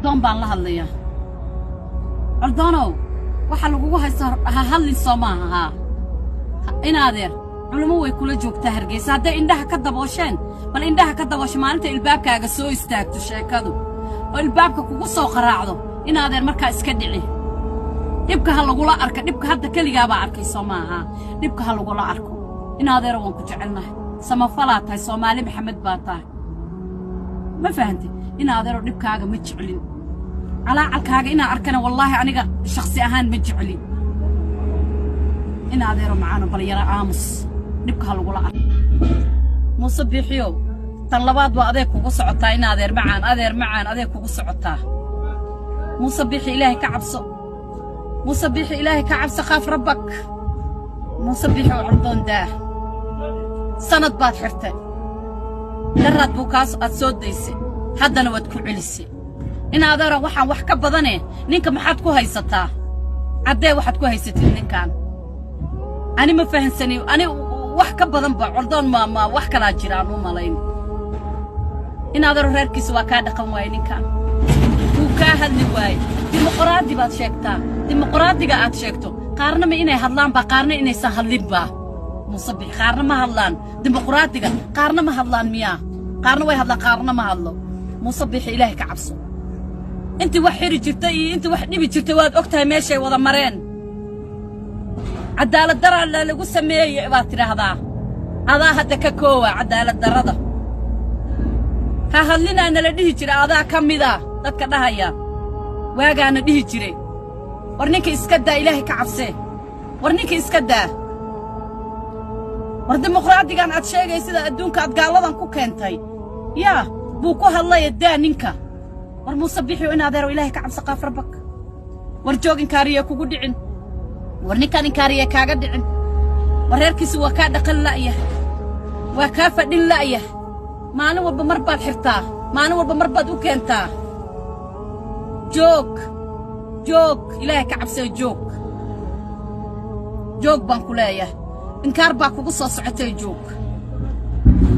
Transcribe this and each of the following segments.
عردون بان لها الليا عردونو وحا لغوغو هالي الصوماها إن هذير علمو يكولا جوك تهرقيس هادا إندها كدبوشين بل إندها كدبوش مالنتا البابكا اغسو يستاكتو شاكادو والبابكا كوكوسو قراعدو إن هذير مركا اسكدعي دبكا هاللغولا أركا دبكا هادا كليغابا أركي صوماها دبكا هاللغولا أركو إن هذير وانكو جعلنا سمافلاتاي صومالي محمد باتاي ما فهمتي إن هذير دبكاغا مجعلين على عالكاغا إنا أركنا والله أنيغا شخصي أهان مجعلين إن هذير معانا بليرا آمس دبكا هاللغولا أركو مصبيحيو طلبات وأذيك وقصعتا إن هذير معان أذيك وقصعتا مصبيحي إلهي كعبسو مصبيحي إلهي كعبسو خاف ربك مصبيحي وعرضون داه سند باد حرتين درد بوكاس أتسود ديسي حدا نودكو عليسي إن هذا وحا وحكا بضاني نينك محادكو هايستا عدي وحدكو هايستين نينكان أنا ما فهمسني أنا وحكا بضان بعرضون ما وحكا لا جيران ومالين إن هذا ريركيس واكا دقن واي نينكان وكا هدلي واي ديمقراطي باد شيكتا ديمقراطي قاعد شيكتو قارنا ما إني هدلان با قارنا إني سهلين با مصبح قارنا ما هدلان ديمقراطيga قارنا ما هدلان مياه قارنا way hadla قارنا ما هدلو مصبح إلهي كعبسو انت وحيري جرتي انت وحدبي جرتي واد ogtahay meeshay wada mareen cadaalad dara lagu sameeyay baad tiraahdaa adaa hadda ka koowa cadaalad darada ha hadlina la dhihi jiray adaa kamida dadka dhahaya waagaana dhihi jiray war ninka iska daa Ilaahay ka cabsee war ninka iska daa war dimuqraadigan aad sheegay sida adduunka aad gaaladan ku keentay yaa buu ku hadlay daa ninka war musabbixi in adeero Ilaahay ka cabsi qaaf rabbak war joogin kaariya kugu dhicin war ninkan kaariya kaaga dhicin war reerkiisu waa ka dhaqan laaya waa ka fadhin laaya maalin walba mar baad xirtaa maalin walba mar baad u keentaa joog Ilaahay ka cabsi joog baan ku leeyahay إنكار باكو قصة سعتي جوك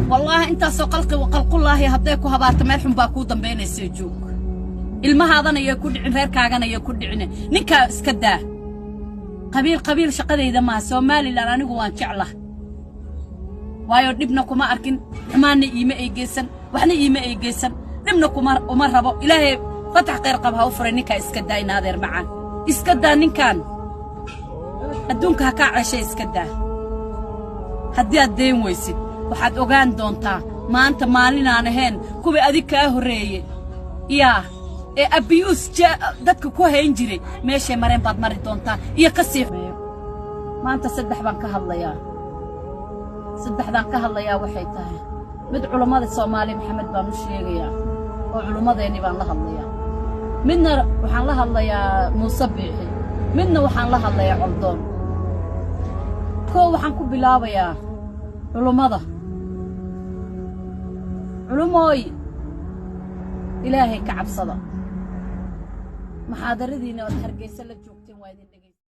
والله انت سو قلقي وقلق الله هديكو هبارت ملحم باكو دنبين يسيجوك ilma haadana iyo ku dhicin reerkaagana iyo ku dhicin ninka iska daa qabiil shaqadayda ma Soomaaliland anigu waan jeclaa waayo dibna kuma arkin amaana iima ay geesan waxna iima ay geesan dibna kuma uma rabo Ilaahay fatax qeyr qab ha u furay ninka iska daa inaadeer macaan iska daa ninkan adduunka ka cashay iska daa haddii aad deen weysid waxaad ogaan doontaa maanta maalin aan ahayn kuwa adig ka horeeyay yaa abiyus dadka ku hayn jiray meeshay mareen baad mari doontaa iyo ka sii maanta saddexdan ka hadlayaa waxay tahay mid culimada Soomaali Maxamed baan u sheegayaa oo culimadeeni baan la hadlayaa midna waxaan la hadlayaa Musabbixi midna waxaan la hadlayaa Caldoon waxaan ku bilaabayaa culumooy Ilaahay ka cabsada maxaadaradiina oo Hargeysa la joogteen waa idin